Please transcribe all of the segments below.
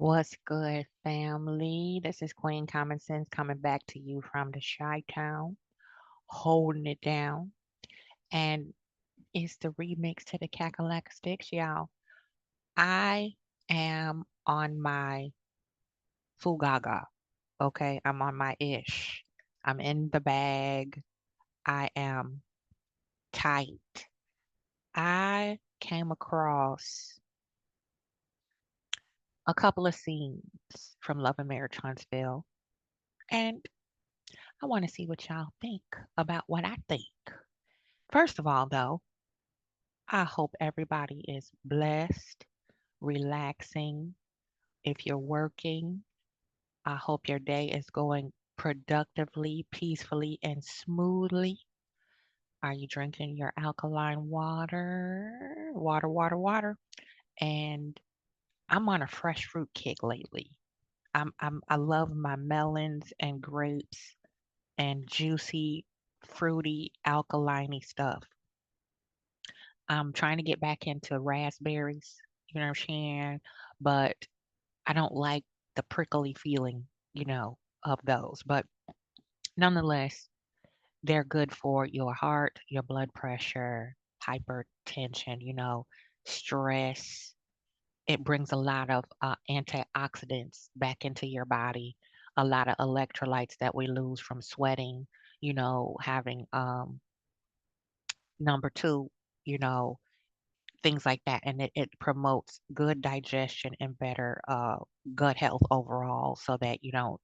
What's good, family? This is Queen Common Sense coming back to you from the Chi Town, holding it down. And it's the remix to the Cackalack Sticks, y'all. I am on my Fugaga, okay? I'm on my ish. I'm in the bag. I am tight. I came across a couple of scenes from Love and Marriage Huntsville, and I want to see what y'all think about what I think. First of all, though, I hope everybody is blessed, relaxing. If you're working, I hope your day is going productively, peacefully, and smoothly. Are you drinking your alkaline water? Water, water, water. And I'm on a fresh fruit kick lately. I love my melons and grapes and juicy, fruity, alkaline stuff. I'm trying to get back into raspberries, you know what I'm saying? But I don't like the prickly feeling, of those. But nonetheless, they're good for your heart, your blood pressure, hypertension, stress. It brings a lot of antioxidants back into your body, a lot of electrolytes that we lose from sweating, having number two, you know, things like that. And it promotes good digestion and better gut health overall so that you don't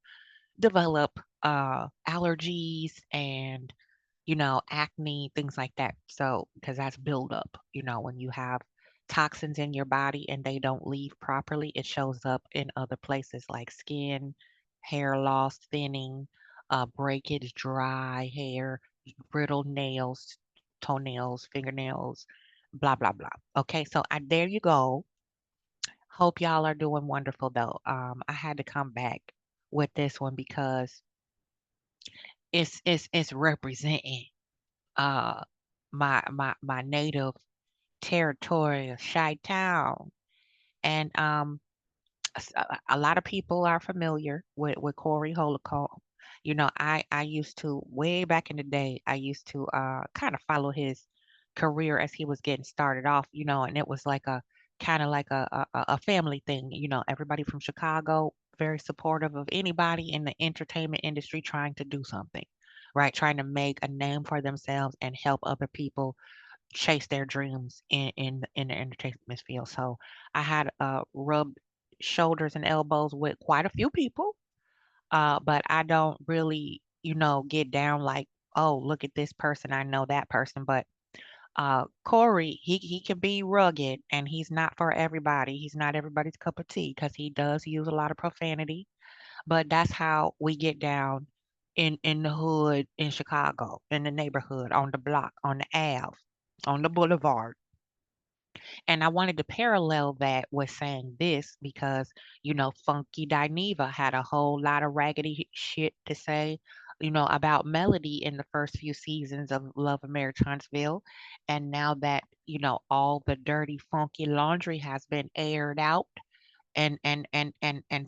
develop allergies and, acne, things like that. So, because that's buildup, when you have toxins in your body and they don't leave properly, it shows up in other places like skin, hair loss, thinning, breakage, dry hair, brittle nails, toenails, fingernails, blah, blah, blah. Okay, so there you go. Hope y'all are doing wonderful though. I had to come back with this one because it's representing uh my native territory of Chi-Town. And a lot of people are familiar with Corey Holcomb. I used to way back in the day, I used to kind of follow his career as he was getting started off, and it was like a kind of like a family thing, everybody from Chicago, very supportive of anybody in the entertainment industry trying to do something, right? Trying to make a name for themselves and help other people chase their dreams in the entertainment field. So I had rubbed shoulders and elbows with quite a few people, but I don't really, get down like, oh, look at this person, I know that person. But Corey, he can be rugged, and he's not for everybody. He's not everybody's cup of tea because he does use a lot of profanity. But that's how we get down in the hood in Chicago, in the neighborhood, on the block, on the Ave, on the boulevard. And I wanted to parallel that with saying this because, Funky Dineva had a whole lot of raggedy shit to say, about Melody in the first few seasons of Love and Marriage Huntsville. And now that, all the dirty, funky laundry has been aired out and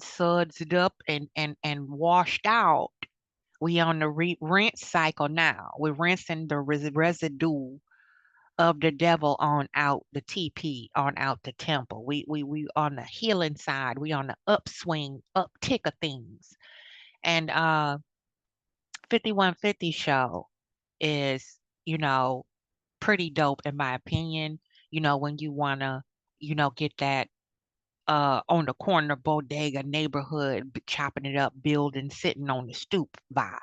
sudsed up and washed out, we on the rinse cycle now. We're rinsing the residue of the devil on out the TP, on out the temple. We on the healing side. We on the upswing, uptick of things. And 5150 show is, you know, pretty dope in my opinion. When you wanna, get that on the corner bodega neighborhood, chopping it up, building, sitting on the stoop vibe,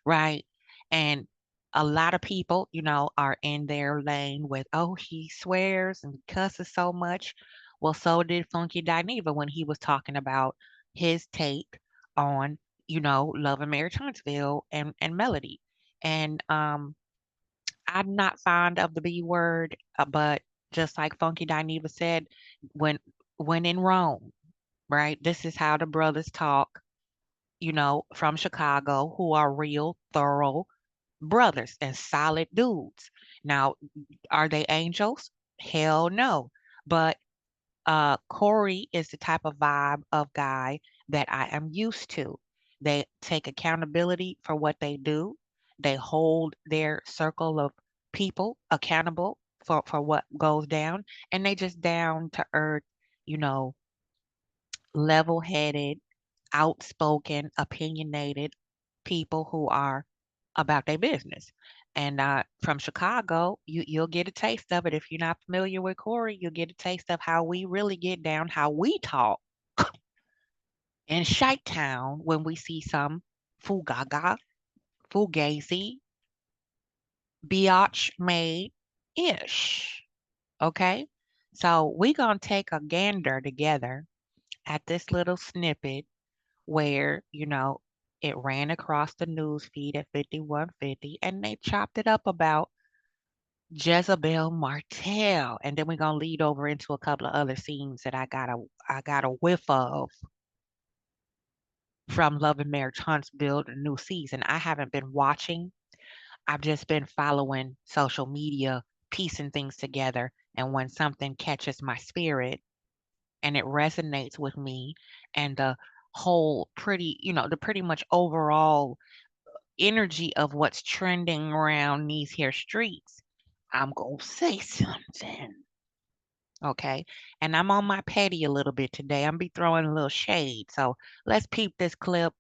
right? And a lot of people, are in their lane with, oh, he swears and cusses so much. Well, so did Funky Dineva when he was talking about his take on, Love and Marriage Huntsville and Melody. And I'm not fond of the B word, but just like Funky Dineva said, when when in Rome, right? This is how the brothers talk, from Chicago who are real, thorough brothers and solid dudes. Now, are they angels? Hell no. But Corey is the type of vibe of guy that I am used to. They take accountability for what they do. They hold their circle of people accountable for what goes down. And they just down to earth, you know, level headed, outspoken, opinionated people who are about their business. And from Chicago, you'll get a taste of it. If you're not familiar with Corey, you'll get a taste of how we really get down, how we talk in Shite Town when we see some fugaga, fugazi, biatch made ish. Okay? So we gonna take a gander together at this little snippet where, it ran across the news feed at 5150 and they chopped it up about Jezebel Martell. And then we're gonna lead over into a couple of other scenes that I got a whiff of from Love and Marriage Huntsville, the new season. I haven't been watching. I've just been following social media, piecing things together. And when something catches my spirit and it resonates with me and the whole the pretty much overall energy of what's trending around these here streets, I'm gonna say something. Okay. And I'm on my petty a little bit today. I'm be throwing a little shade. So let's peep this clip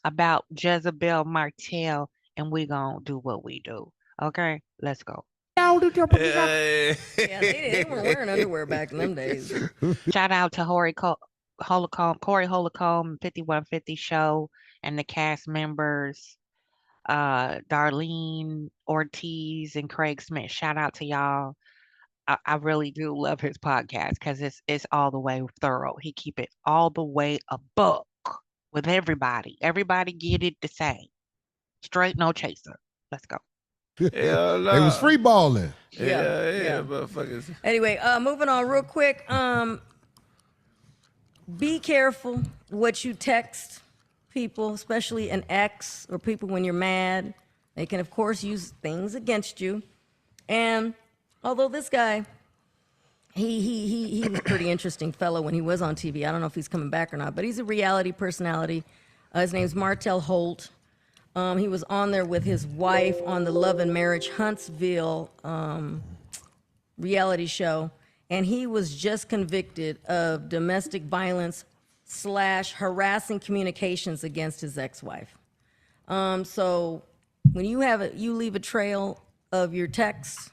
about Jezebel Martell and we gonna do what we do. Okay, let's go. Yeah, they weren't wearing underwear back in them days. Shout out to Corey Holcomb, 5150 show, and the cast members, Darlene Ortiz and Craig Smith. Shout out to y'all. I really do love his podcast because it's all the way thorough. He keep it all the way a buck with everybody. Everybody get it the same. Straight, no chaser. Let's go. Hell They was no. free balling. Yeah, motherfuckers. Anyway, moving on real quick. Be careful what you text people, especially an ex or people when you're mad. They can, of course, use things against you. And although this guy, he was a pretty interesting fellow when he was on TV. I don't know if he's coming back or not, but he's a reality personality. His name's Martell Holt. He was on there with his wife on the Love and Marriage Huntsville reality show, and he was just convicted of domestic violence / harassing communications against his ex-wife. So when you leave a trail of your texts.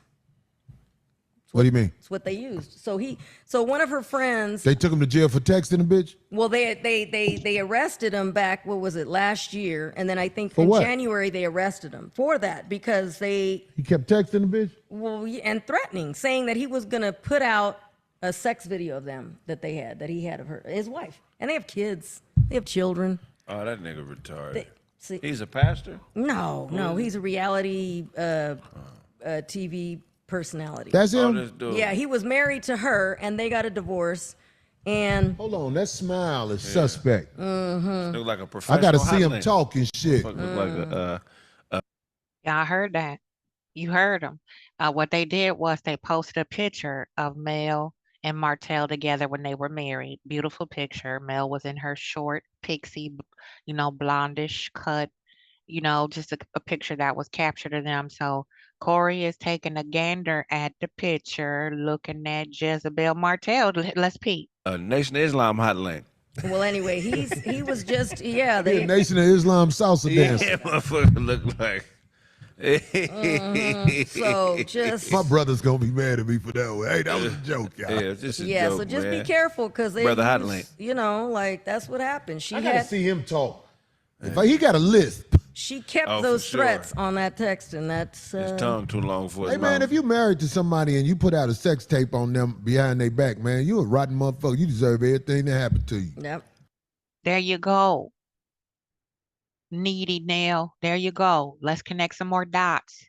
What do you mean? It's what they used. So one of her friends. They took him to jail for texting a bitch? Well, they arrested him back, what was it, last year, and then I think For in what? January they arrested him for that because He kept texting the bitch? and threatening, saying that he was gonna put out a sex video of them that he had of his wife, and they have kids, they have children. Oh, that nigga retarded. See, He's a pastor? no, he's a reality TV personality. That's Oh, him? this dude. Yeah, he was married to her, and they got a divorce. And Hold on, that smile is suspect. Look like a professional I gotta see him hotline. talk and shit. Fuck look like a, Yeah, I heard that. You heard them. What they did was they posted a picture of Mel and Martell together when they were married. Beautiful picture. Mel was in her short, pixie, blondish cut, just a picture that was captured of them. So Corey is taking a gander at the picture, looking at Jezebel Martell. Let's peep. a Nation of Islam hotline. well, anyway, he was just He a Nation of Islam salsa dancer. Yeah, motherfucker look like. so just My brother's gonna be mad at me for that one. Hey, that was a joke, y'all. Yeah, it's just a joke, so just man. be careful because Brother Hotline. like that's what happened. I gotta see him talk. He got a lisp. She kept Oh, those for sure. threats on that text, and that's His tongue too long for his Hey man, mouth. if you married to somebody and you put out a sex tape on them behind their back, man, you a rotten motherfucker. You deserve everything that happened to you. yep. There you go. Needy Nail. There you go. Let's connect some more dots.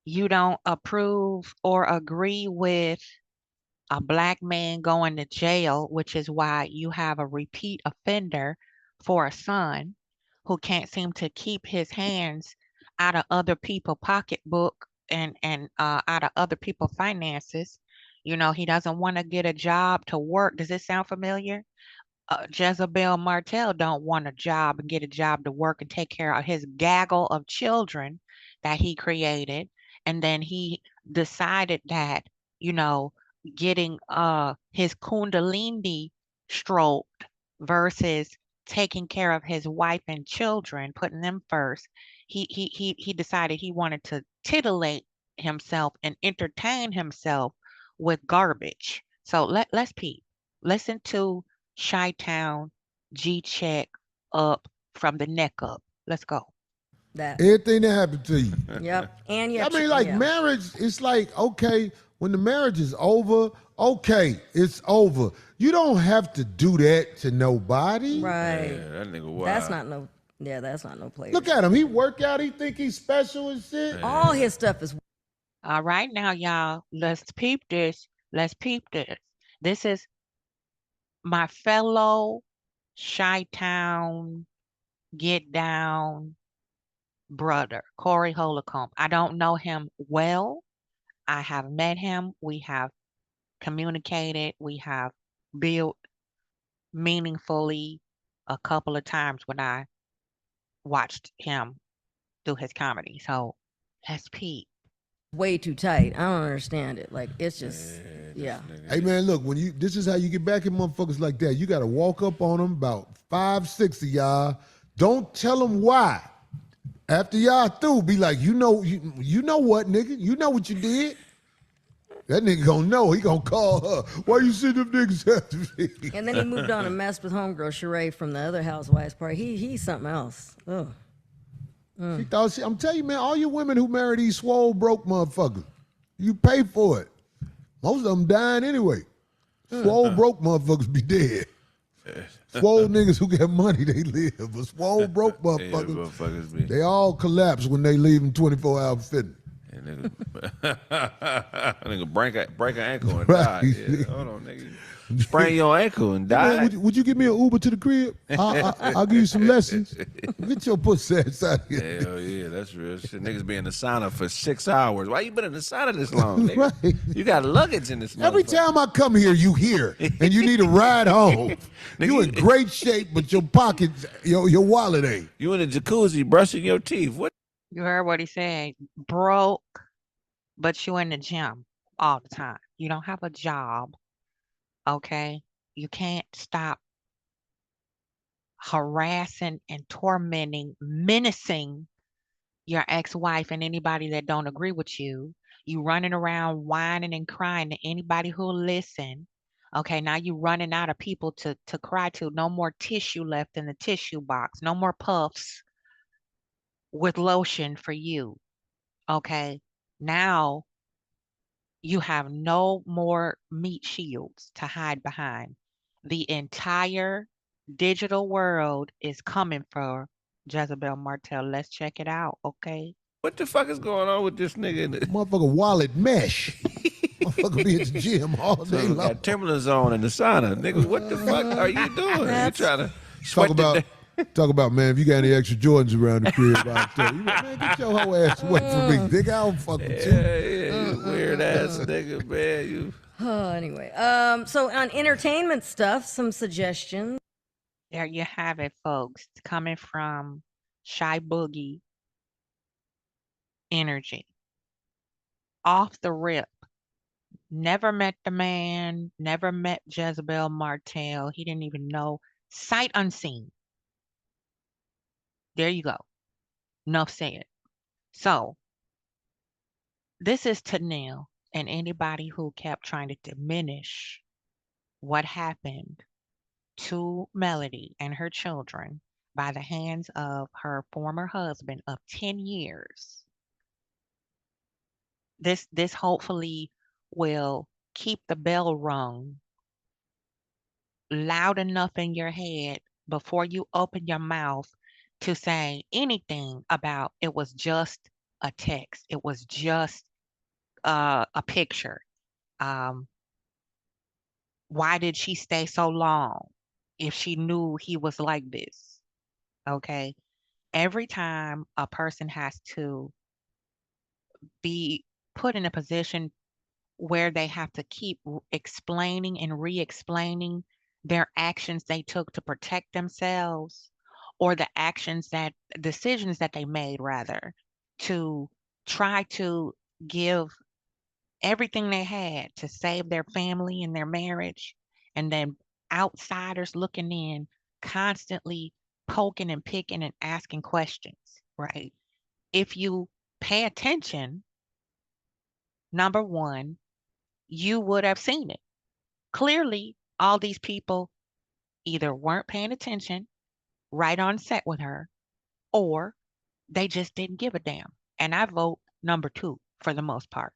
You don't approve or agree with a black man going to jail, which is why you have a repeat offender for a son who can't seem to keep his hands out of other people's pocketbook and out of other people's finances. You know, he doesn't want to get a job to work. Does this sound familiar? Jezebel Martell don't want a job and get a job to work and take care of his gaggle of children that he created, and then he decided that, you know, getting his kundalini stroked versus taking care of his wife and children, putting them first. He decided he wanted to titillate himself and entertain himself with garbage. So let's peep. Listen to Chi-Town, G-Check up from the neck up. Let's go. That. Everything that happened to you. Yep. And yeah. I mean, like yeah. marriage, it's like, okay, when the marriage is over, okay, it's over. You don't have to do that to nobody. Right. Yeah, that nigga wild. That's not no. Yeah, that's not no play. Look at him. He work out. He think he's special and shit. All his stuff is. All right, now, y'all, let's peep this. Let's peep this. This is my fellow Chi-Town get down brother, Corey Holcomb. I don't know him well. I have met him. We have communicated. We have built meaningfully a couple of times when I watched him do his comedy. So let's peep. Way too tight. I don't understand it. Like it's just. Yeah. Hey man, look, when you this is how you get back at motherfuckers like that. You gotta walk up on them, about 5, 6 of y'all. Don't tell them why. After y'all through, be like, you know what, nigga? You know what you did. That nigga gonna know. He gonna call her. Why you send them niggas after me? And then he moved on and messed with homegirl Sheree from the other housewives party. He's something else. Ugh. She thought I'm telling you, man, all you women who marry these swole broke motherfuckers, you pay for it. Most of them dying anyway. Swole broke motherfuckers be dead. Swole niggas who get money, they live. But swole broke motherfuckers, they all collapse when they leave in 24-hour fitness. Nigga break an ankle and Right. die. Yeah, hold on, nigga. Sprain your ankle and die. Man, would you give me an Uber to the crib? I'll give you some lessons. Get your pussy ass out of here. Hell yeah, that's real shit. Niggas be in the sauna for 6 hours. Why you been in the sauna this long, nigga? Right. You got luggage in this Every motherfucker. time I come here, you here, and you need a ride home. You in great shape, but your pocket, your wallet ain't. You in the jacuzzi brushing your teeth. What? You heard what he said. Broke, but you in the gym all the time. You don't have a job. Okay? You can't stop harassing and tormenting, menacing your ex-wife and anybody that don't agree with you. You running around whining and crying to anybody who'll listen. Okay, now you running out of people to cry to. No more tissue left in the tissue box. No more puffs with lotion for you. Okay, now you have no more meat shields to hide behind. The entire digital world is coming for Jezebel Martell. Let's check it out, okay? What the fuck is going on with this nigga? Motherfucker wallet mesh. Motherfucker be at the gym all day long. Got Timberlands on in the sauna, nigga. What the fuck are you doing? You trying to sweat Talk about, man, if you got any extra Jordans around the crib out there, you man, get your whole ass away from me. Nigga, I don't fuck with you. Yeah, you weird ass nigga, man. You. Oh, anyway. So on entertainment stuff, some suggestions. There you have it, folks. It's coming from Shy Boogie Energy. Off the rip. Never met the man, never met Jezebel Martell. He didn't even know. Sight unseen. There you go. Enough said. So, this is to Neil and anybody who kept trying to diminish what happened to Melody and her children by the hands of her former husband of 10 years. This hopefully will keep the bell rung loud enough in your head before you open your mouth to say anything about it was just a text. It was just a picture. Um, why did she stay so long if she knew he was like this? Okay. Every time a person has to be put in a position where they have to keep explaining and re-explaining their actions they took to protect themselves, or the decisions that they made rather, to try to give everything they had to save their family and their marriage, and then outsiders looking in, constantly poking and picking and asking questions, right? If you pay attention, number one, you would have seen it. Clearly, all these people either weren't paying attention right on set with her, or they just didn't give a damn. And I vote number two for the most part.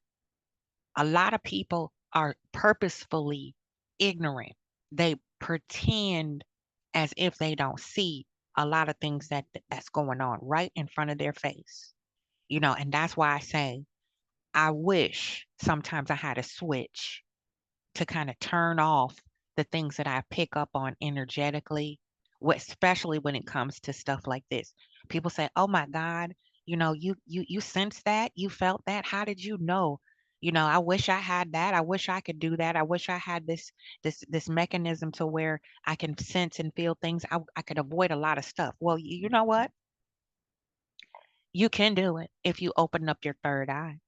A lot of people are purposefully ignorant. They pretend as if they don't see a lot of things that's going on right in front of their face. And that's why I say I wish sometimes I had a switch to kind of turn off the things that I pick up on energetically, especially when it comes to stuff like this. People say, "Oh my God, you sensed that, you felt that. How did you know?" I wish I had that. I wish I could do that. I wish I had this mechanism to where I can sense and feel things. I could avoid a lot of stuff. Well, you know what? You can do it if you open up your third eye.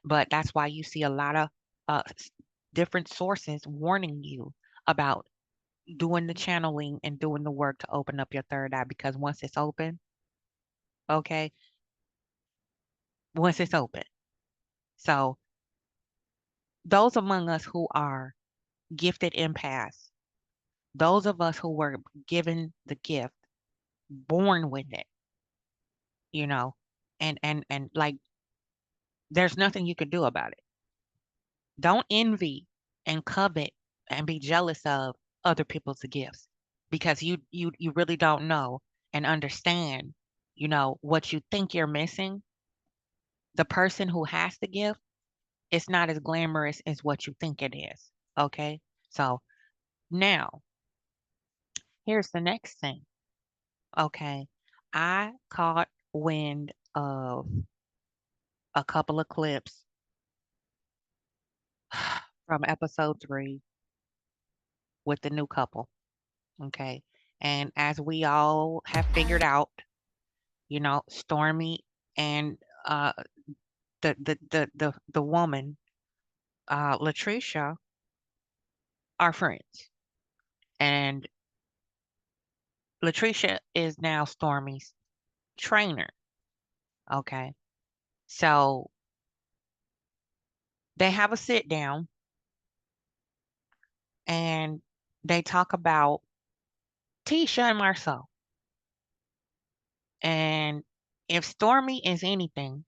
But that's why you see a lot of different sources warning you about doing the channeling and doing the work to open up your third eye, because once it's open, okay, once it's open. So those among us who are gifted empaths, those of us who were given the gift, born with it, you know, and like there's nothing you can do about it. Don't envy and covet and be jealous of other people's gifts, because you really don't know and understand, what you think you're missing. The person who has the gift, it's not as glamorous as what you think it is. Okay? So now, here's the next thing. Okay. I caught wind of a couple of clips from episode 3 with the new couple. Okay. And as we all have figured out, Stormi and the woman, Latricia, are friends. And Latricia is now Stormi's trainer. Okay. So they have a sit down and they talk about Tisha and Marceau. And if Stormi is anything,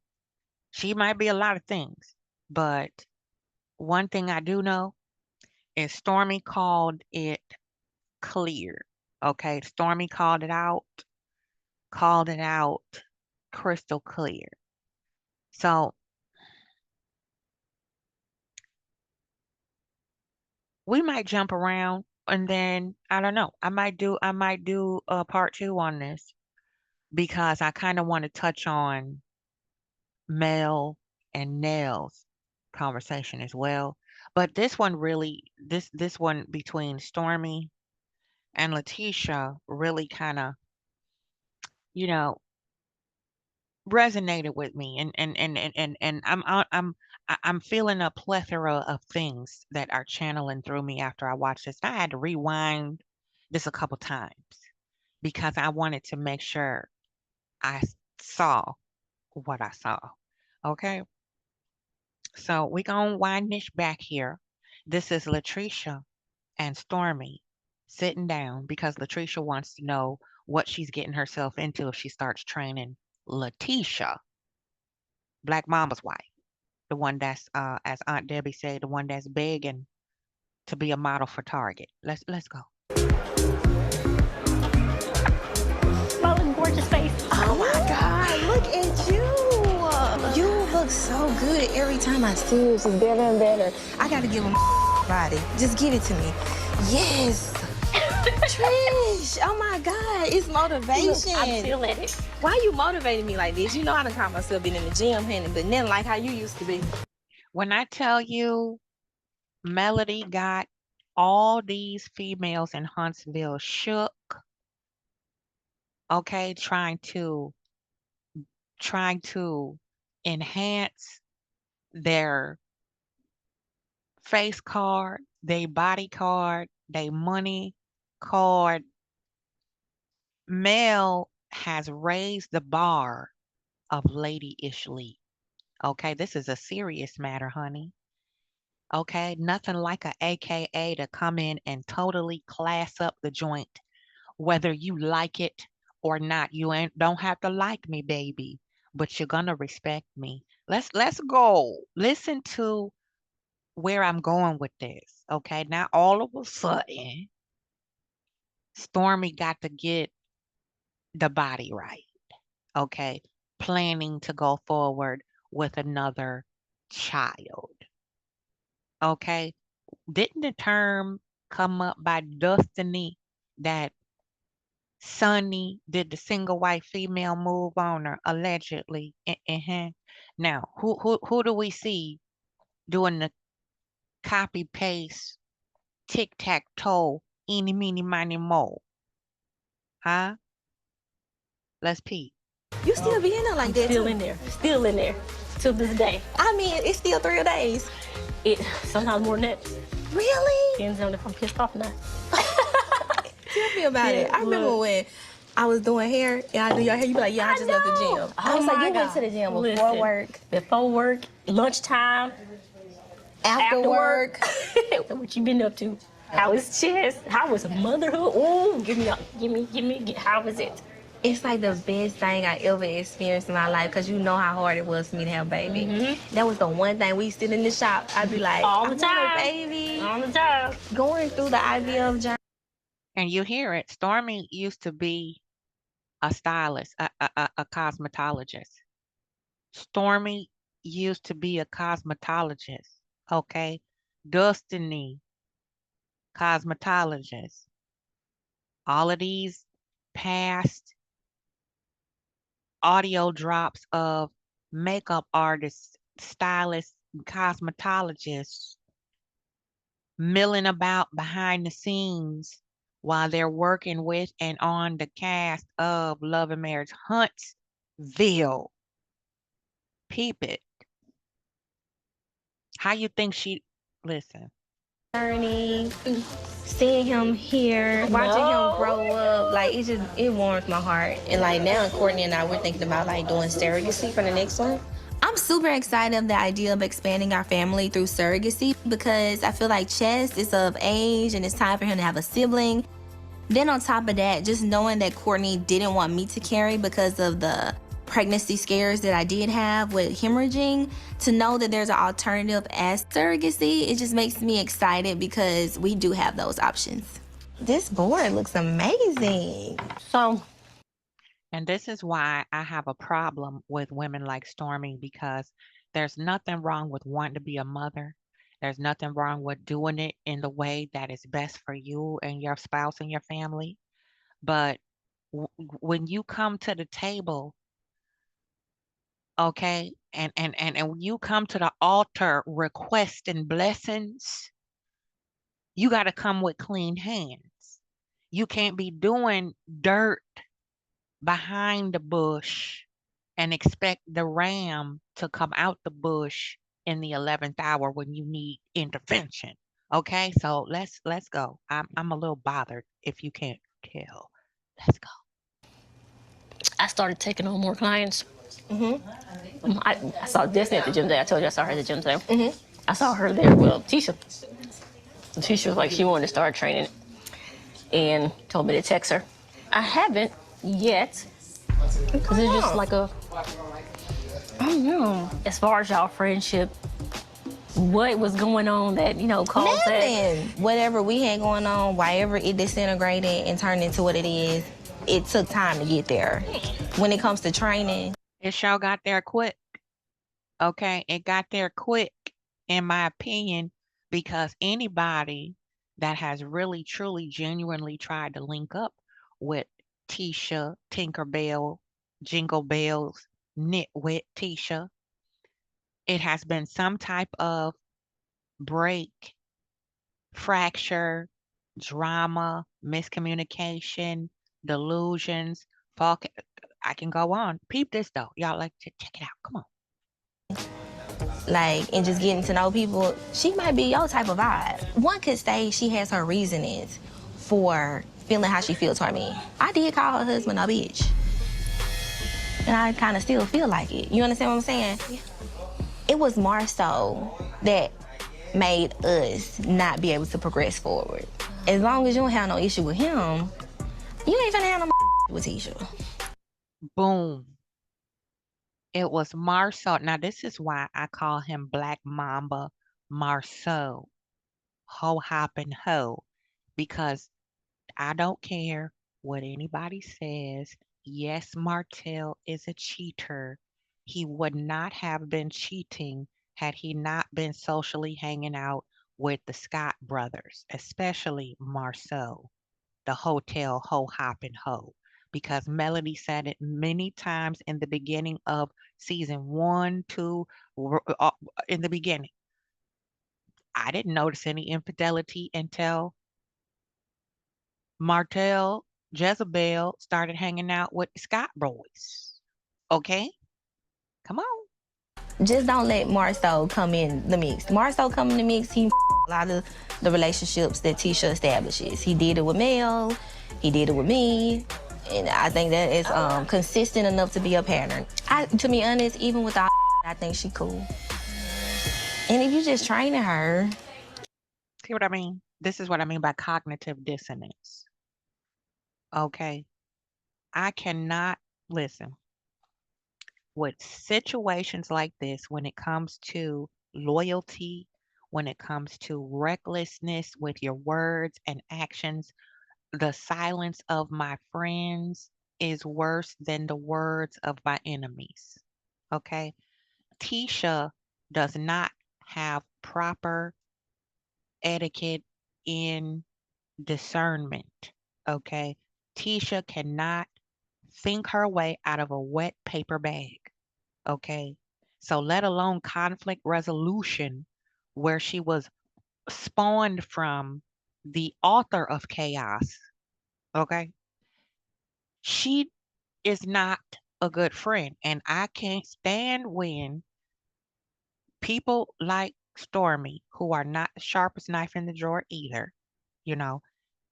she might be a lot of things. But one thing I do know is Stormi called it clear. Okay. Stormi called it out crystal clear. So we might jump around, and then I don't know. I might do a part 2 on this, because I kind of want to touch on Mel and Nell's conversation as well. But this one really, this one between Stormi and Letitia really kind of, you know, resonated with me, and I'm feeling a plethora of things that are channeling through me after I watched this. I had to rewind this a couple times because I wanted to make sure I saw what I saw. Okay, so we gonna wind this back here. This is Latricia and Stormi sitting down because Latricia wants to know what she's getting herself into if she starts training Letitia, Black Mama's wife, the one that's as Aunt Debbie said, the one that's begging to be a model for Target. Let's go. Smiling gorgeous face. Oh my God, look at you. You look so good every time I see you. It's just better and better. I gotta give him body. Just give it to me. Yes. Trish, oh my God, it's motivation. I'm feeling it. Why you motivating me like this? You know I done caught myself being in the gym, honey, but nothing like how you used to be. When I tell you Melody got all these females in Huntsville shook, okay, trying to enhance their face card, their body card, their money card. Mel has raised the bar of Lady Ishlee. Okay, this is a serious matter, honey. Okay, nothing like a AKA to come in and totally class up the joint, whether you like it or not. You ain't don't have to like me, baby, but you're gonna respect me. Let's go. Listen to where I'm going with this. Okay, now all of a sudden, Stormy got to get the body right. Okay, planning to go forward with another child. Okay, didn't the term come up by Destiny that Sonny did the single white female move on her allegedly? Now, who do we see doing the copy paste tic tac toe eeny meeny miny mo? Huh? Let's peep. You still be in there like that Still too. in there. Still in there. To this day. I mean, it's still 3 days. It sometimes more than that. Really? Depends on if I'm pissed off or not. Tell me about it. Yeah, I remember look. when I was doing hair and I do your hair, you be like, yeah, I just left the know. gym. I was Oh like, my you went God. to the gym before Listen, work, Before work, lunchtime, after work. What you been up to? How is chess? How is motherhood? Ooh, give me. How is it? It's like the best thing I ever experienced in my life because you know how hard it was for me to have a baby. That was the one thing we sit in the shop. I'd be like, All the I want time. a baby. On the job. Going through the IVF journey. And you hear it. Stormy used to be a stylist, a cosmetologist. Stormy used to be a cosmetologist. Okay. Destiny, cosmetologist. All of these past audio drops of makeup artists, stylists, and cosmetologists milling about behind the scenes while they're working with and on the cast of Love and Marriage Huntsville. Peep it. How you think she listen? Journey, seeing him here, watching him grow up, like it warms my heart. And like now, Courtney and I we're thinking about like doing surrogacy for the next one. I'm super excited of the idea of expanding our family through surrogacy because I feel like Chess is of age and it's time for him to have a sibling. Then on top of that, just knowing that Courtney didn't want me to carry because of the pregnancy scares that I did have with hemorrhaging, to know that there's an alternative as surrogacy, it just makes me excited because we do have those options. This board looks amazing. So, And this is why I have a problem with women like Stormy because there's nothing wrong with wanting to be a mother. There's nothing wrong with doing it in the way that is best for you and your spouse and your family. But when you come to the table, okay, and when you come to the altar requesting blessings, you got to come with clean hands. You can't be doing dirt behind the bush and expect the ram to come out the bush in the 11th hour when you need intervention. Okay, so let's go. I'm a little bothered if you can't tell. Let's go. I started taking on more clients. I saw Destiny at the gym today. I told you I saw her at the gym today. I saw her there with Tisha. Tisha was like, she wanted to start training and told me to text her. I haven't yet, because it's just like I don't know. As far as y'all friendship, what was going on that, caused that? Nothing. Whatever we had going on, wherever it disintegrated and turned into what it is, it took time to get there. When it comes to training, It sure got there quick. Okay, it got there quick, in my opinion, because anybody that has really, truly, genuinely tried to link up with Tisha, Tinkerbell, Jingle Bells, Nitwit Tisha, it has been some type of break fracture, drama, miscommunication, delusions, fall. I can go on. Peep this though. Y'all like to check it out. Come on. Like, and just getting to know people, she might be your type of vibe. One could say she has her reasonings for feeling how she feels toward me. I did call her husband a bitch. And I kind of still feel like it. You understand what I'm saying? Yeah. It was more so that made us not be able to progress forward. As long as you don't have no issue with him, you ain't finna have no with Tisha. Boom. It was Marceau. Now, this is why I call him Black Mamba Marceau. Ho hopping ho. Because I don't care what anybody says. Yes, Martell is a cheater. He would not have been cheating had he not been socially hanging out with the Scott brothers, especially Marceau, the hotel ho hopping ho. Because Melody said it many times in the beginning of season one, two, in the beginning. I didn't notice any infidelity until Martell, Jezebel started hanging out with the Scott boys. Okay? Come on. Just don't let Marceau come in the mix. Marceau come in the mix, he a lot of the relationships that Tisha establishes. He did it with Mel, he did it with me, and I think that is consistent enough to be a pattern. To be honest, even with all I think she cool. And if you just training her. See what I mean? This is what I mean by cognitive dissonance. Okay? I cannot listen with situations like this when it comes to loyalty, when it comes to recklessness with your words and actions. The silence of my friends is worse than the words of my enemies. Okay? Tisha does not have proper etiquette in discernment. Okay? Tisha cannot think her way out of a wet paper bag. Okay? So, let alone conflict resolution, where she was spawned from the author of chaos. Okay? She is not a good friend. And I can't stand when people like Stormy, who are not the sharpest knife in the drawer either, you know,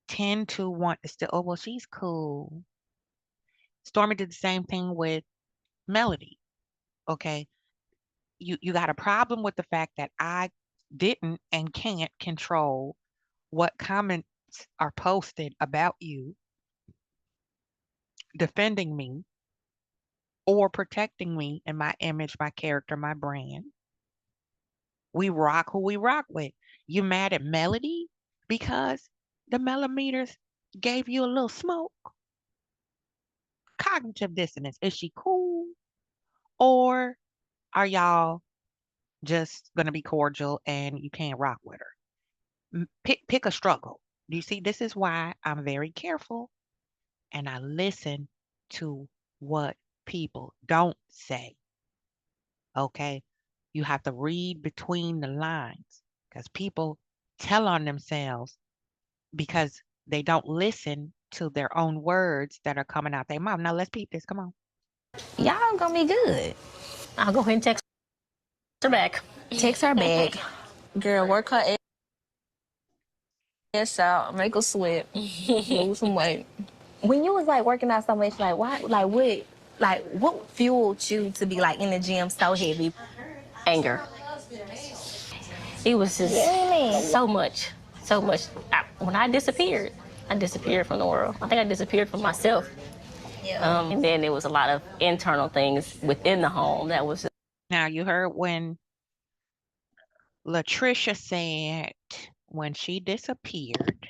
tend to want to still, oh, well, she's cool. Stormy did the same thing with Melody. Okay. You got a problem with the fact that I didn't and can't control what comments are posted about you, defending me or protecting me and my image, my character, my brand. We rock who we rock with. You mad at Melody because the millimeters gave you a little smoke? Cognitive dissonance. Is she cool? Or are y'all just going to be cordial and you can't rock with her? Pick a struggle. Do you see? This is why I'm very careful and I listen to what people don't say. Okay? You have to read between the lines because people tell on themselves because they don't listen to their own words that are coming out their mouth. Now let's peep this. Come on. Y'all gonna be good. I'll go ahead and text her back. Text her back. Girl, work her ass out, make her sweat, lose some weight. When you was like working out so much, like why, what fueled you to be like in the gym so heavy? Anger. It was just so much, so much. When I disappeared from the world. I think I disappeared from myself. Yeah. And then there was a lot of internal things within the home that was. Now you heard when Latricia said when she disappeared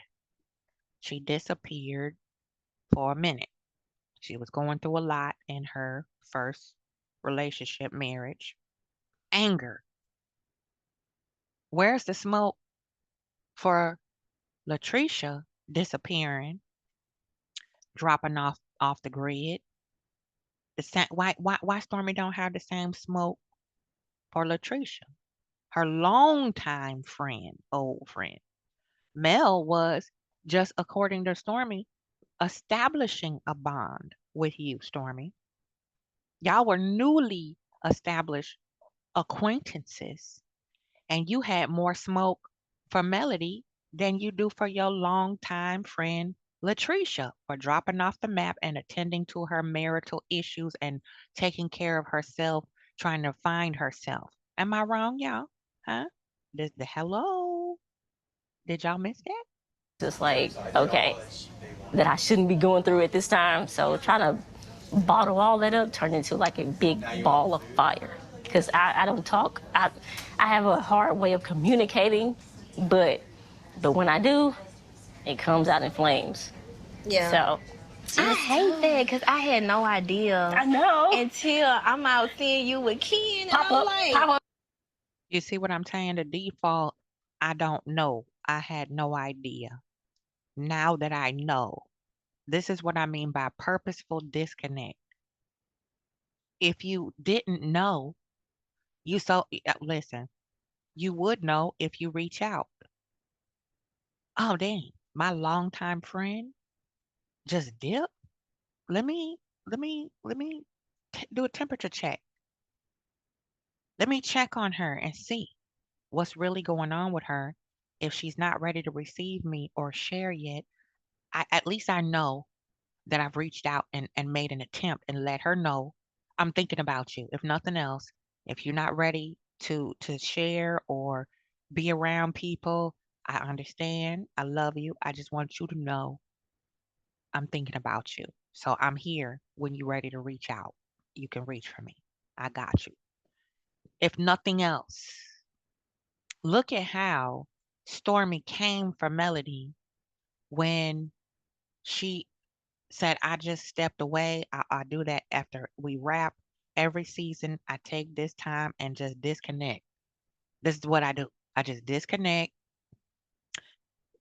for a minute. She was going through a lot in her first relationship, marriage. Anger. Where's the smoke for Latricia disappearing, dropping off the grid? The same, why Stormy don't have the same smoke for Latricia, her longtime friend, old friend? Mel was just, according to Stormy, establishing a bond with you, Stormy. Y'all were newly established acquaintances, and you had more smoke for Melody than you do for your longtime friend Latricia for dropping off the map and attending to her marital issues and taking care of herself, trying to find herself. Am I wrong, y'all? Huh? Hello? Did y'all miss that? Just like, okay, that I shouldn't be going through at this time. So try to bottle all that up, turn into like a big ball of fire. Because I don't talk. I have a hard way of communicating, but when I do, it comes out in flames. Yeah. So I hate that because I had no idea. I know. Until I'm out seeing you with Ken. And Pop I'm up, like, pop up. You see what I'm saying? The default, I don't know. I had no idea. Now that I know, this is what I mean by purposeful disconnect. If you didn't know, listen, you would know if you reach out. Oh, dang, my longtime friend just dipped. Let me do a temperature check. Let me check on her and see what's really going on with her. If she's not ready to receive me or share yet, at least I know that I've reached out and made an attempt and let her know I'm thinking about you. If nothing else, if you're not ready to share or be around people, I understand. I love you. I just want you to know I'm thinking about you. So I'm here when you're ready to reach out. You can reach for me. I got you. If nothing else, look at how Stormy came for Melody when she said, I just stepped away. I do that after we wrap every season. I take this time and just disconnect. This is what I do. I just disconnect,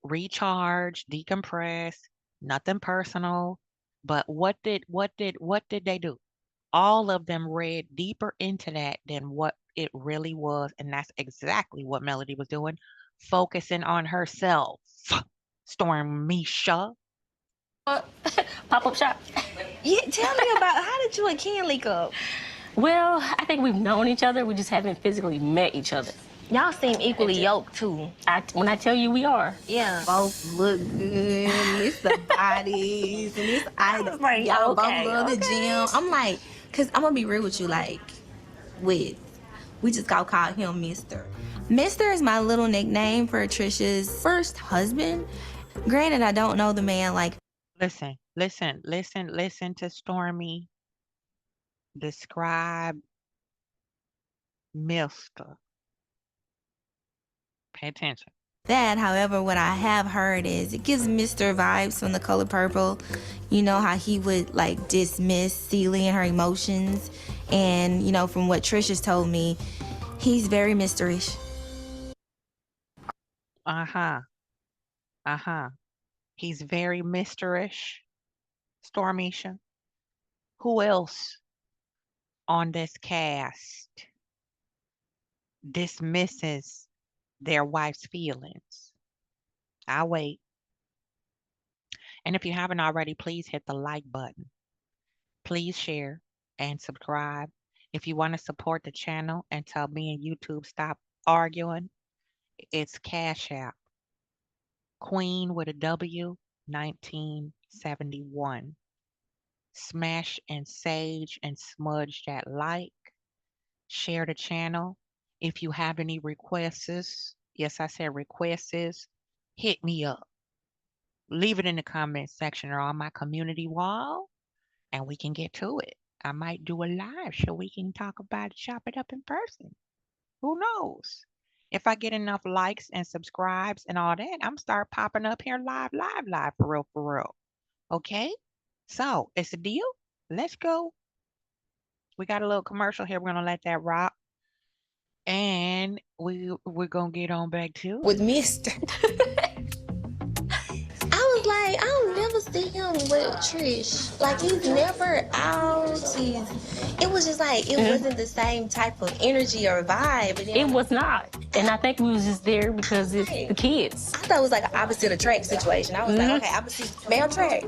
recharge, decompress, nothing personal. But what did they do? All of them read deeper into that than what it really was. And that's exactly what Melody was doing, focusing on herself. Stormisha. Pop up shop. yeah, tell me about how did you and Ken link up? Well, I think we've known each other. We just haven't physically met each other. Y'all seem equally yoked too. When I tell you we are. Yeah. Both look good. It's the bodies and it's items. like, Y'all okay, both love the gym. I'm like, cause I'm gonna be real with you, like, we just got call him Mister. Mister is my little nickname for Trisha's first husband. Granted, I don't know the man like Listen to Stormy describe Mr. Pay attention. that. However, what I have heard is it gives Mr. vibes from The Color Purple. You know how he would like dismiss Celie and her emotions. And, you know, from what Trisha's told me, he's very mysterious. Uh-huh. Uh-huh. He's very mysterious, Stormisha. Who else on this cast dismisses their wife's feelings? I'll wait. And if you haven't already, please hit the like button. Please share and subscribe. If you want to support the channel and tell me and YouTube stop arguing, it's Cash App. Queen with a W, 1971. Smash and sage and smudge that like. Share the channel. If you have any requests, yes, I said requests, hit me up. Leave it in the comment section or on my community wall, and we can get to it. I might do a live so we can talk about it, chop it up in person. Who knows? If I get enough likes and subscribes and all that, I'm start popping up here live, for real, for real. Okay? So, it's a deal. Let's go. We got a little commercial here. We're gonna let that rock. And we're gonna get on back to it. With Mister. I was like, I don't never see him with But Trish, like he's never out. It was just like it wasn't the same type of energy or vibe. And then, It was not. And I think we was just there because it's the kids. I thought it was like an opposite attract situation. I was like, okay, opposite male track.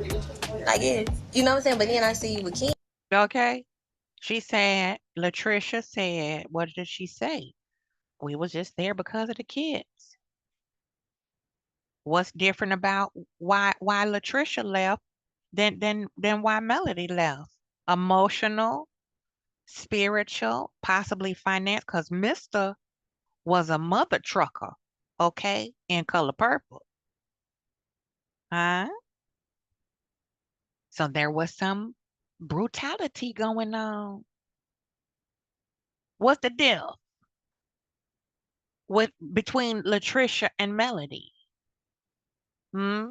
Like it, you know what I'm saying? But then I see you with Ken. Okay. She said, Latricia said, what did she say? We was just there because of the kids. What's different about why Latricia left than why Melody left? Emotional, spiritual, possibly finance, because Mr. was a mother trucker, okay, in Color Purple. Huh? So there was some brutality going on. What's the deal with between Latricia and Melody? Hmm?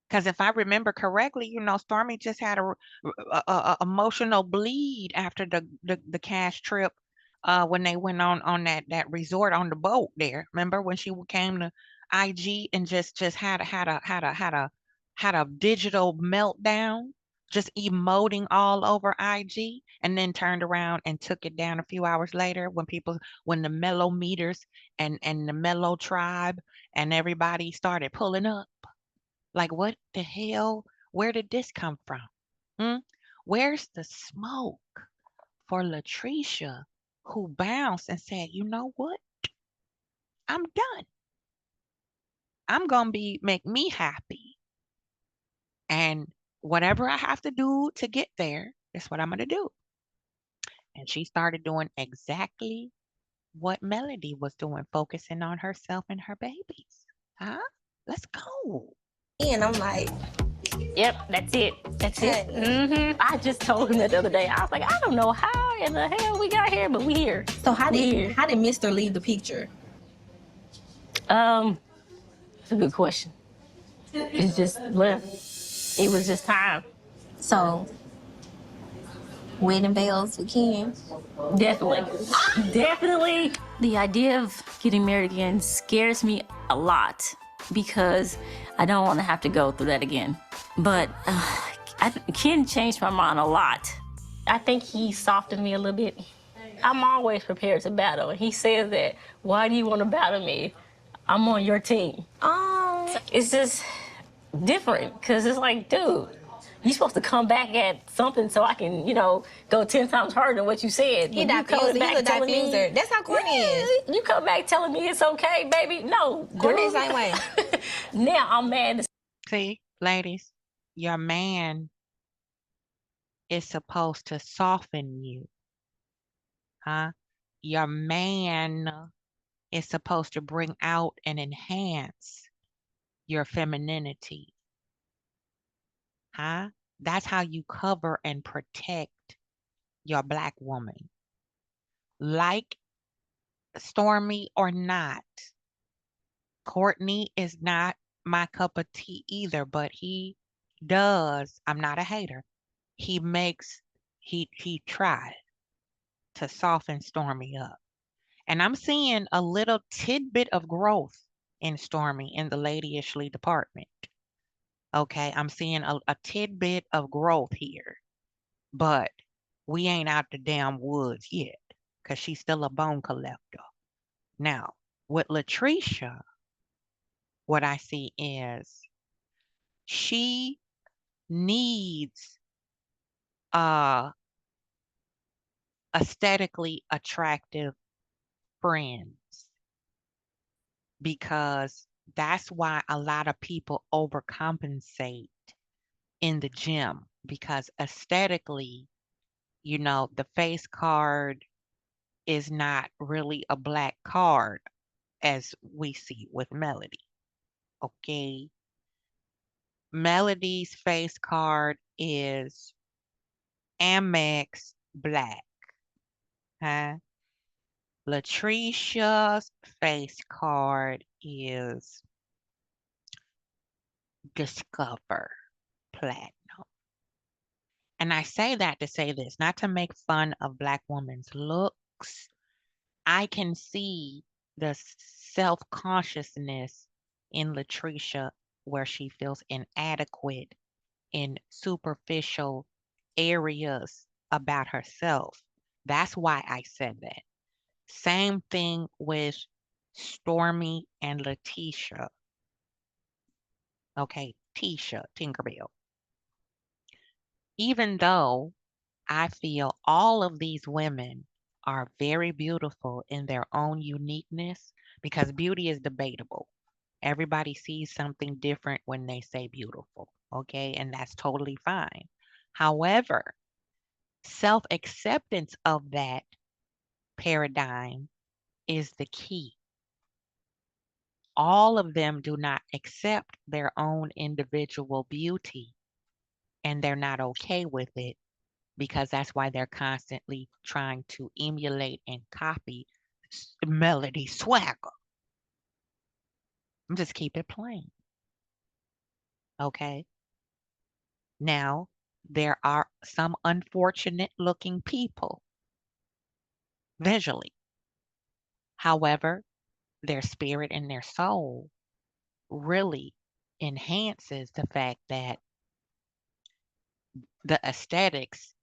Because if I remember correctly, Stormy just had a emotional bleed after the cash trip when they went on that resort on the boat there. Remember when she came to IG and just had a digital meltdown, just emoting all over IG, and then turned around and took it down a few hours later when the mellow meters and the mellow tribe and everybody started pulling up. Like, what the hell? Where did this come from? Hmm? Where's the smoke for Latricia, who bounced and said, you know what? I'm done. I'm gonna make me happy. And whatever I have to do to get there, that's what I'm gonna do. And she started doing exactly what Melody was doing, focusing on herself and her babies. Huh? Let's go. And I'm like, Yep, that's it. That's it. hey. I just told him that the other day. I was like, I don't know how in the hell we got here, but we here. So how We did here. Mr. leave the picture? It's a good question. It's just left. It was just time. So wedding bells with Ken. Definitely. Definitely. The idea of getting married again scares me a lot because I don't want to have to go through that again. But Ken changed my mind a lot. I think he softened me a little bit. I'm always prepared to battle. And he says that, why do you want to battle me? I'm on your team. Oh, It's just different because it's like, dude, you're supposed to come back at something so I can, go 10 times harder than what you said. he But you coming diffuser. back He's a telling me- diffuser. That's how Courtney is. You come back telling me it's okay, baby. No, Courtney dude. the same way. Now I'm mad. See, ladies, your man is supposed to soften you, huh? Your man is supposed to bring out and enhance your femininity, huh? That's how you cover and protect your black woman. Like Stormy or not, Courtney is not my cup of tea either, but he does. I'm not a hater. He makes he tried to soften Stormy up. And I'm seeing a little tidbit of growth in Stormy in the Lady Ishley department. Okay, I'm seeing a tidbit of growth here, but we ain't out the damn woods yet because she's still a bone collector. Now, with Latricia, what I see is she needs uh aesthetically attractive friends because that's why a lot of people overcompensate in the gym because aesthetically, the face card is not really a black card as we see with Melody. Okay. Melody's face card is Amex black. Huh? Latricia's face card is Discover Platinum. And I say that to say this, not to make fun of Black women's looks. I can see the self-consciousness in Latricia where she feels inadequate in superficial areas about herself. That's why I said that. Same thing with Stormy and Letitia. Okay, Tisha Tinkerbell. Even though I feel all of these women are very beautiful in their own uniqueness, because beauty is debatable. Everybody sees something different when they say beautiful, okay? And that's totally fine. However, self acceptance of that paradigm is the key. All of them do not accept their own individual beauty, and they're not okay with it, because that's why they're constantly trying to emulate and copy Melody swagger. Just keep it plain, okay? Now, there are some unfortunate looking people visually. However, their spirit and their soul really enhances the fact that the aesthetics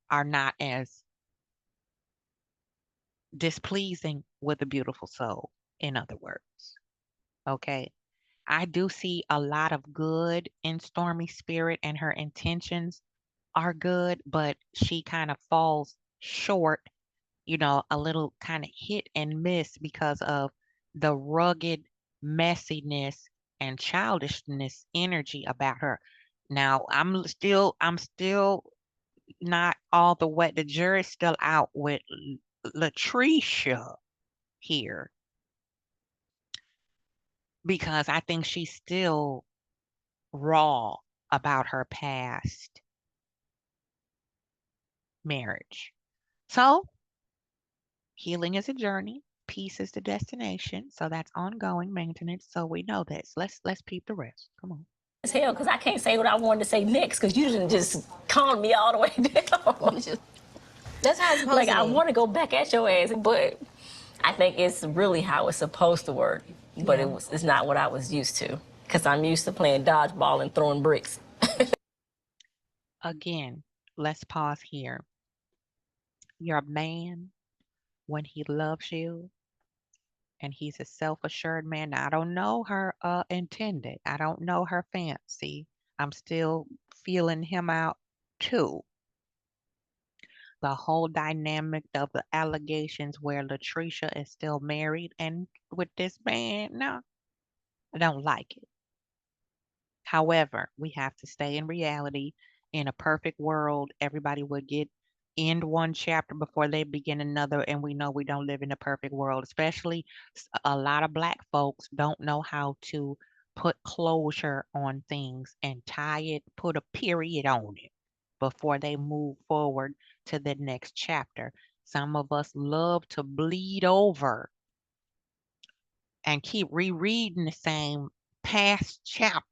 are not as displeasing with a beautiful soul, in other words. Okay. I do see a lot of good in Stormy's spirit, and her intentions are good, but she kind of falls short, a little kind of hit and miss because of the rugged messiness and childishness energy about her. Now, I'm still not all the way. The jury's still out with Latricia here, because I think she's still raw about her past marriage. So, healing is a journey, peace is the destination. So that's ongoing maintenance. So we know this. Let's peep the rest. Come on. As hell, because I can't say what I wanted to say next, because you didn't just calm me all the way down. That's how it's supposed Like, to I be. want to go back at your ass, but I think it's really how it's supposed to work. But it's not what I was used to, because I'm used to playing dodgeball and throwing bricks. Again, let's pause here. You're a man when he loves you, and he's a self-assured man. Now, I don't know her intended. I don't know her fancy. I'm still feeling him out too. The whole dynamic of the allegations where Latricia is still married and with this man, no, I don't like it. However, we have to stay in reality. In a perfect world, everybody would end one chapter before they begin another, and we know we don't live in a perfect world. Especially a lot of Black folks don't know how to put closure on things and tie it, put a period on it before they move forward to the next chapter. Some of us love to bleed over and keep rereading the same past chapters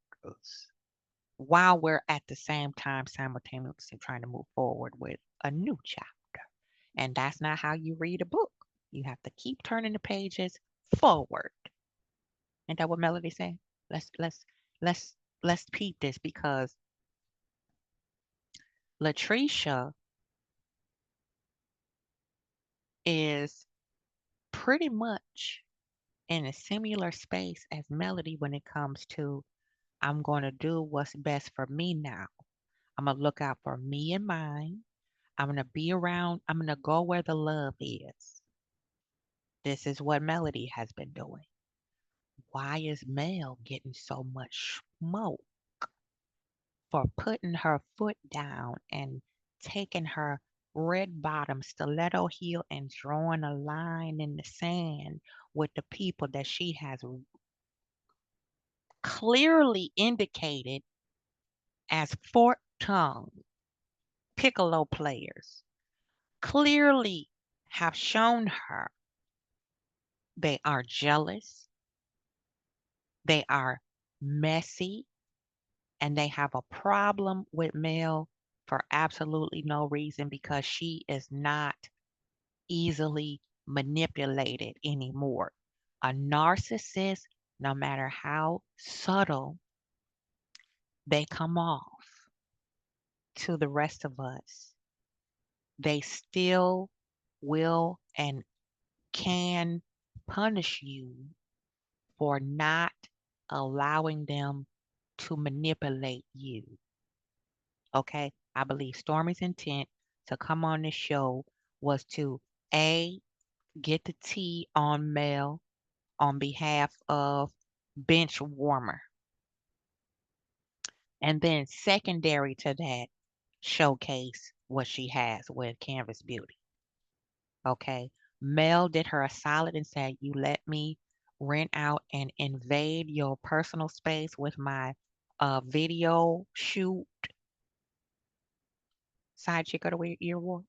while we're at the same time simultaneously trying to move forward with a new chapter. And that's not how you read a book. You have to keep turning the pages forward. Ain't that what Melody said? Let's let's peep this, because Latricia is pretty much in a similar space as Melody when it comes to, I'm going to do what's best for me now. I'm going to look out for me and mine. I'm going to be around, I'm going to go where the love is. This is what Melody has been doing. Why is Mel getting so much smoke for putting her foot down and taking her red bottom stiletto heel and drawing a line in the sand with the people that she has clearly indicated as fork tongue piccolo players, clearly have shown her they are jealous, they are messy, and they have a problem with Mel for absolutely no reason, because she is not easily manipulated anymore. A narcissist, no matter how subtle they come off, to the rest of us, they still will and can punish you for not allowing them to manipulate you. Okay? I believe Stormy's intent to come on this show was to A, get the tea on Mel on behalf of Bench Warmer. And then secondary to that, showcase what she has with Canvas Beauty. Okay. Mel did her a solid and said, "You let me rent out and invade your personal space with my video shoot." Side chick of the year award.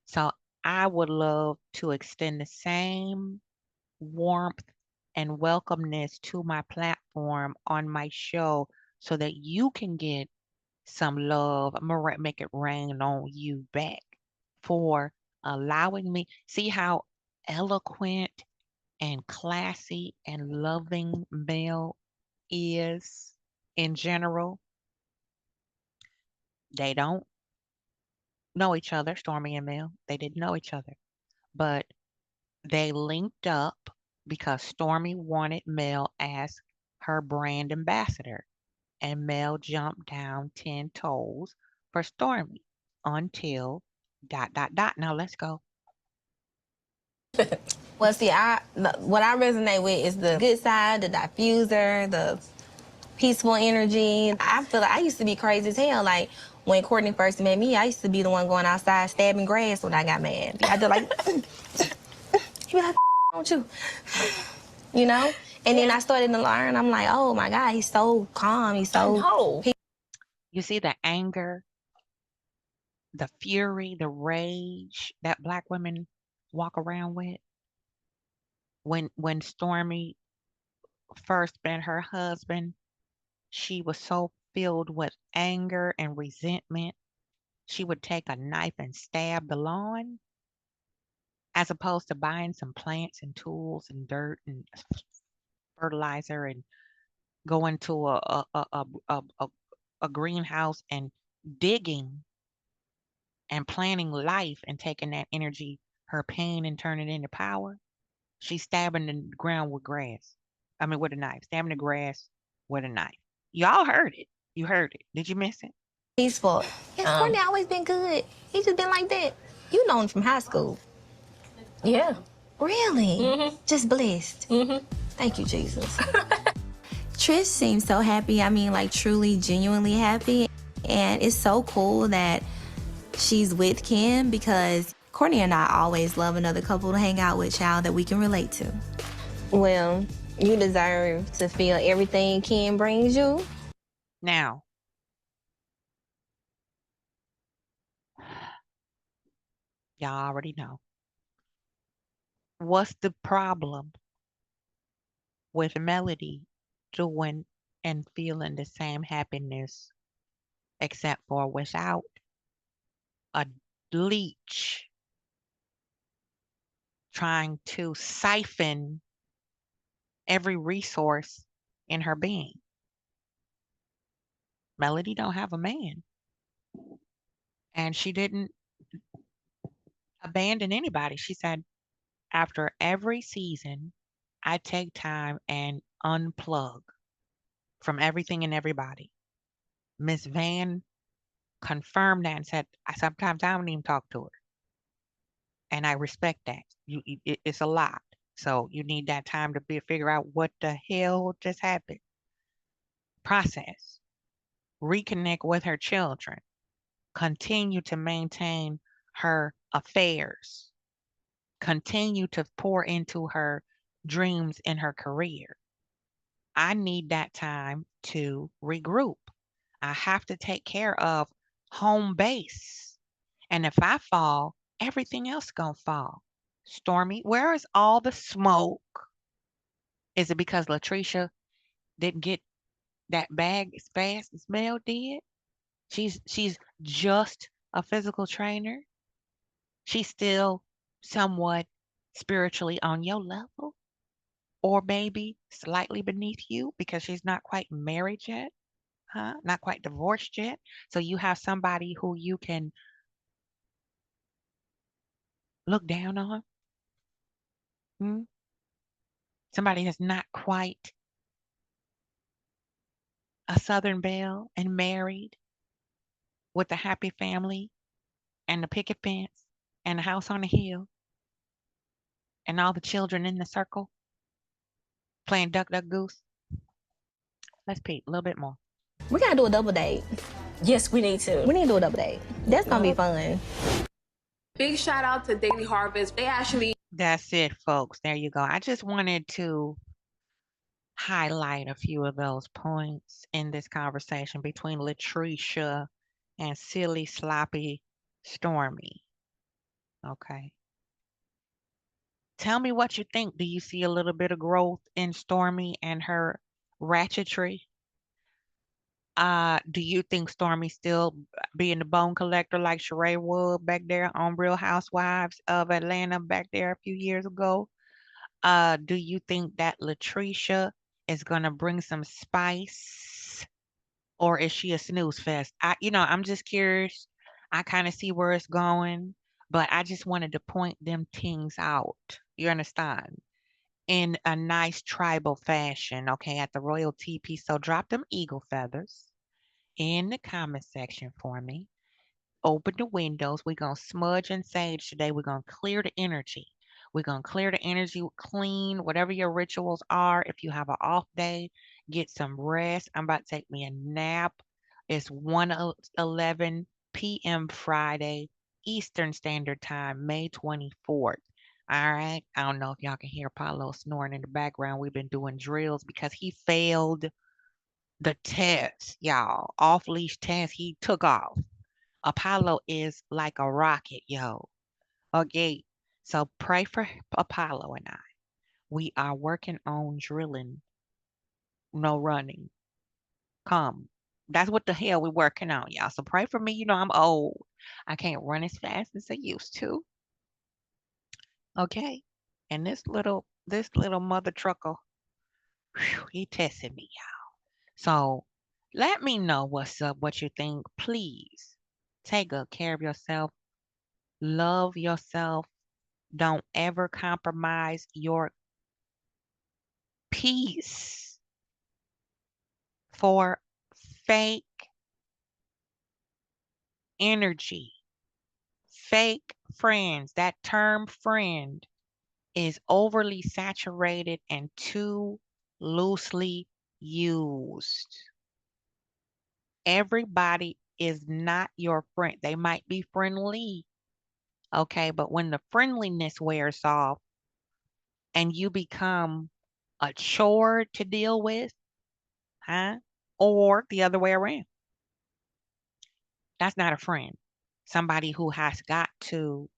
So I would love to extend the same warmth and welcomeness to my platform on my show so that you can get some love. I'm gonna make it rain on you back for allowing me. See how eloquent and classy and loving Mel is in general. They don't know each other, Stormy and Mel. They didn't know each other, but they linked up because Stormy wanted Mel as her brand ambassador, and Mel jumped down 10 toes for Stormy until ... Now let's go. Well, see, what I resonate with is the good side, the diffuser, the peaceful energy. I feel like I used to be crazy as hell. Like when Courtney first met me, I used to be the one going outside stabbing grass when I got mad. I did like, he be like, don't you? You know? And then I started to learn. I'm like, oh my God, he's so calm. He's so. You see the anger, the fury, the rage that Black women walk around with? When Stormy first met her husband, she was so filled with anger and resentment, she would take a knife and stab the lawn as opposed to buying some plants and tools and dirt and fertilizer and going to a greenhouse and digging and planting life and taking that energy, her pain, and turning it into power. She's stabbing the ground with grass. I mean, with a knife, stabbing the grass with a knife. Y'all heard it. You heard it. Did you miss it? Peaceful. Yeah, Courtney always been good. He just been like that. You know him from high school. Yeah. Really? Just blessed. Thank you, Jesus. Trish seems so happy. I mean, like truly, genuinely happy. And it's so cool that she's with Kim because Courtney and I always love another couple to hang out with, child, that we can relate to. Well, you deserve to feel everything Kim brings you. Now, y'all already know. What's the problem with Melody doing and feeling the same happiness, except for without a leech trying to siphon every resource in her being? Melody don't have a man, and she didn't abandon anybody. She said, after every season, I take time and unplug from everything and everybody. Miss Van confirmed that and said, sometimes I don't even talk to her. And I respect that. It's a lot. So you need that time to figure out what the hell just happened. Process. Reconnect with her children. Continue to maintain her affairs. Continue to pour into her dreams in her career. I need that time to regroup. I have to take care of home base. And if I fall, everything else gonna fall. Stormy, where is all the smoke? Is it because Latricia didn't get that bag as fast as Mel did? She's just a physical trainer. She's still somewhat spiritually on your level, or maybe slightly beneath you because she's not quite married yet. Huh? Not quite divorced yet. So you have somebody who you can look down on. Hmm? Somebody that's not quite a Southern belle and married with a happy family and a picket fence and a house on a hill and all the children in the circle playing duck, duck, goose. Let's peep a little bit more. We gotta do a double date. Yes, we need to. We need to do a double date. That's gonna be fun. Big shout out to Daily Harvest. They actually That's it, folks. There you go. I just wanted to highlight a few of those points in this conversation between Latricia and silly, sloppy Stormy. Okay. Tell me what you think. Do you see a little bit of growth in Stormy and her ratchetry? Do you think Stormy still being the bone collector like Sheree Wood back there on Real Housewives of Atlanta back there a few years ago? Do you think that Latricia is gonna bring some spice, or is she a snooze fest? I'm just curious. I kind of see where it's going, but I just wanted to point them things out. You understand? In a nice tribal fashion, okay, at the Royal TP. So drop them eagle feathers in the comment section for me. Open the windows. We're going to smudge and sage today. We're going to clear the energy. We're going to clear the energy, clean whatever your rituals are. If you have an off day, get some rest. I'm about to take me a nap. It's 1:11 p.m. Friday, Eastern Standard Time, May 24th. All right. I don't know if y'all can hear Paulo snoring in the background. We've been doing drills because he failed the test, y'all. Off leash test. He took off. Apollo is like a rocket, yo. Okay. So pray for Apollo and I. We are working on drilling, no running. Come. That's what the hell we're working on, y'all. So pray for me. You know, I'm old. I can't run as fast as I used to. Okay. And this little mother trucker, whew, he tested me, y'all. So let me know what's up, what you think. Please take good care of yourself. Love yourself. Don't ever compromise your peace for fake energy, fake friends. That term friend is overly saturated and too loosely used. Everybody is not your friend. They might be friendly, okay, but when the friendliness wears off and you become a chore to deal with, huh? Or the other way around. That's not a friend. Somebody who has got to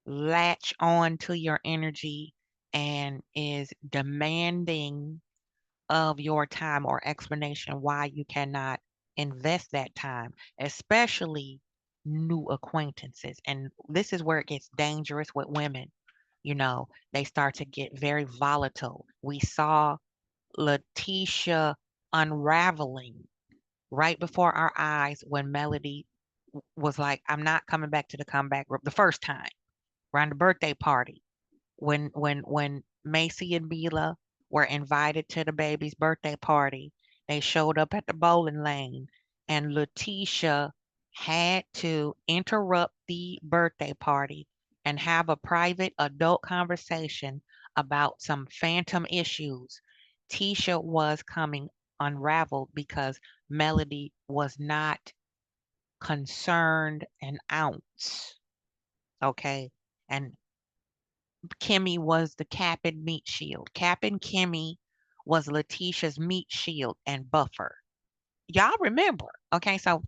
latch on to your energy and is demanding of your time or explanation why you cannot invest that time, especially new acquaintances. And this is where it gets dangerous with women. They start to get very volatile. We saw Letitia unraveling right before our eyes when Melody was like, I'm not coming back to the comeback group the first time around the birthday party when Macy and Mila were invited to the baby's birthday party. They showed up at the bowling lane and Letitia had to interrupt the birthday party and have a private adult conversation about some phantom issues. Tisha was coming unraveled because Melody was not concerned an ounce. Okay. And Kimmy was the Cap and meat shield. Cap and Kimmy was Letitia's meat shield and buffer. Y'all remember. Okay. So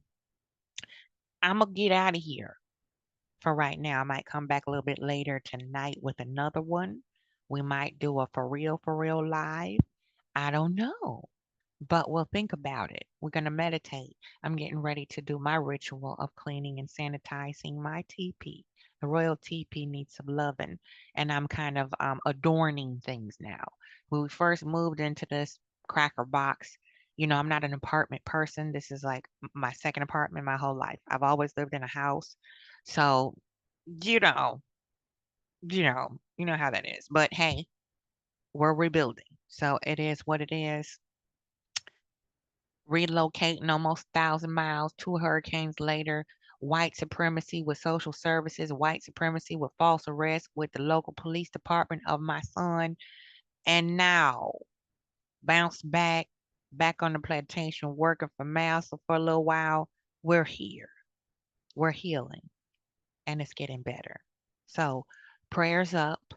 I'm going to get out of here for right now. I might come back a little bit later tonight with another one. We might do a for real live. I don't know. But we'll think about it. We're going to meditate. I'm getting ready to do my ritual of cleaning and sanitizing my teepee. The royal teepee needs some loving, and I'm kind of adorning things now. When we first moved into this cracker box, I'm not an apartment person. This is like my second apartment my whole life. I've always lived in a house. So, you know, you know how that is. But hey, we're rebuilding. So it is what it is. Relocating almost 1,000 miles, 2 hurricanes later, white supremacy with social services, white supremacy with false arrest with the local police department of my son, and now bounce back on the plantation, working for Massa for a little while. We're here. We're healing, and it's getting better. So, prayers up,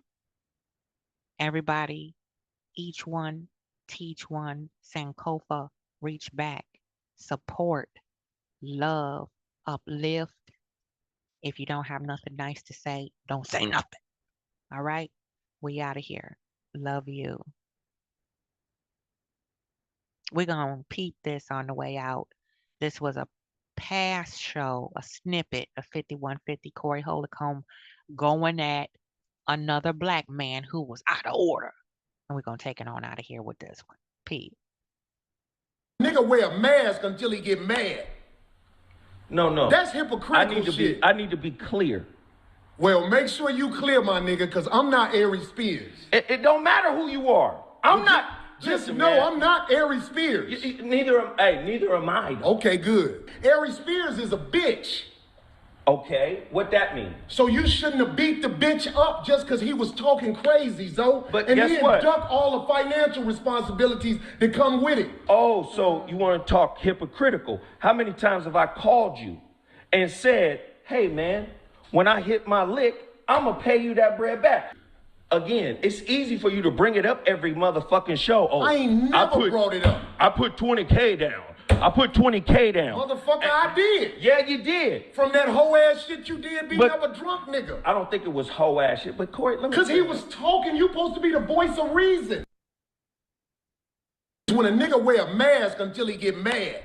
everybody. Each one, teach one. Sankofa, reach back, support, love, uplift. If you don't have nothing nice to say, don't say nothing. All right? We out of here. Love you. We're going to peep this on the way out. This was a past show, a snippet of 5150 Corey Holcomb going at another black man who was out of order. And we're going to take it on out of here with this one. Peep. Nigga wear a mask until he get mad. No. That's hypocritical shit. I need to be clear. Well, make sure you clear, my nigga, because I'm not Ari Spears. It don't matter who you are. I'm not. Just listen, know man. I'm not Ari Spears. Neither am I. Though. Okay, good. Ari Spears is a bitch. Okay, what that mean? So you shouldn't have beat the bitch up just because he was talking crazy, Zo. But and guess then what? duck all the financial responsibilities that come with it. Oh, so you want to talk hypocritical. How many times have I called you and said, hey, man, when I hit my lick, I'm going to pay you that bread back? Again, it's easy for you to bring it up every motherfucking show. Oh, I ain't never brought it up. I put 20K down. I put 20K down. Motherfucker, I did. Yeah, you did. From that hoe ass shit you did beating But- up a drunk nigga. I don't think it was hoe ass shit, but Corey, let me. Because he was talking, you supposed to be the voice of reason. When a nigga wear a mask until he get mad.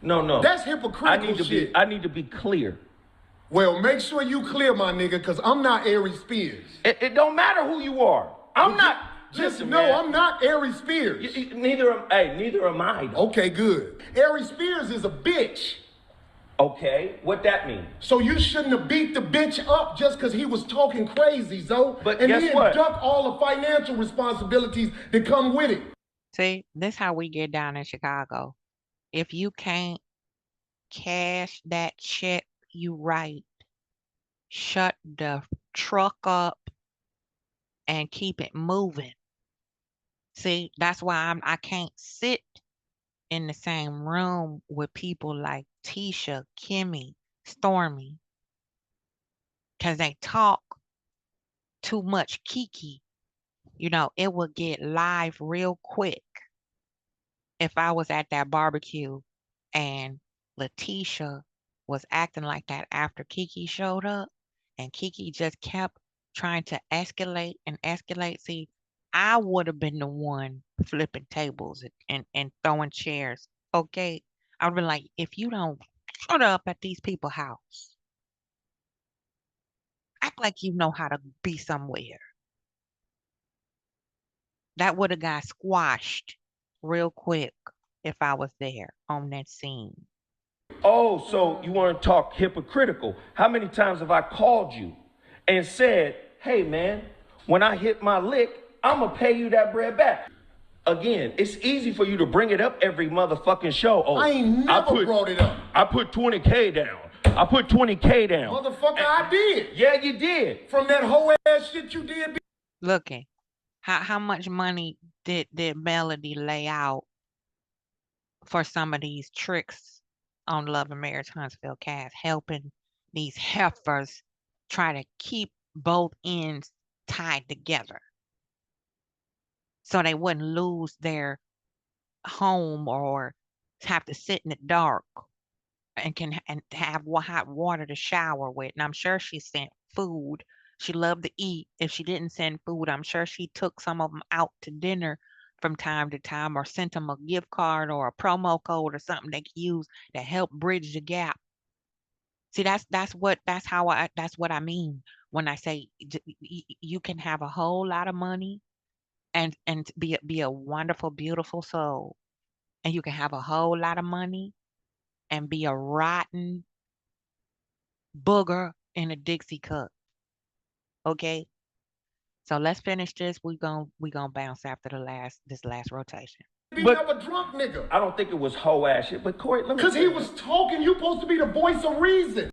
No. That's hypocritical shit. I need to be clear. Well, make sure you clear, my nigga, because I'm not Ari Spears. It don't matter who you are. I'm not. Just listen, know man. I'm not Ari Spears. Neither am I. Though. Okay, good. Ari Spears is a bitch. Okay, what that mean? So you shouldn't have beat the bitch up just because he was talking crazy, Zo. But and guess then what? duck all the financial responsibilities that come with it. See, this how we get down in Chicago. If you can't cash that check you write, shut the truck up and keep it moving. See, that's why I can't sit in the same room with people like Tisha, Kimmy, Stormi, because they talk too much kiki. It would get live real quick if I was at that barbecue and Letitia was acting like that after Kiki showed up, and Kiki just kept trying to escalate and escalate. See, I would have been the one flipping tables and throwing chairs. Okay. I would have been like, if you don't shut up at these people's house, act like you know how to be somewhere. That would have got squashed real quick if I was there on that scene. Oh, so you want to talk hypocritical. How many times have I called you and said, hey, man, when I hit my lick, I'm going to pay you that bread back? Again, it's easy for you to bring it up every motherfucking show. Oh, I ain't never brought it up. I put 20K down. I put 20K down. Motherfucker, I did. Yeah, you did. From that hoe ass shit you did. Looking, how much money did Melody lay out for some of these tricks on Love and Marriage Huntsville cast, helping these heifers try to keep both ends tied together so they wouldn't lose their home or have to sit in the dark and have hot water to shower with. And I'm sure she sent food. She loved to eat. If she didn't send food, I'm sure she took some of them out to dinner from time to time or sent them a gift card or a promo code or something they could use to help bridge the gap. See, that's what I mean when I say you can have a whole lot of money and be a wonderful, beautiful soul, and you can have a whole lot of money and be a rotten booger in a Dixie cup. Okay? So let's finish this. We gonna bounce after this last rotation. Beating up a drunk nigga. I don't think it was hoe ass shit, but Corey, let me. Because he was talking, you supposed to be the voice of reason.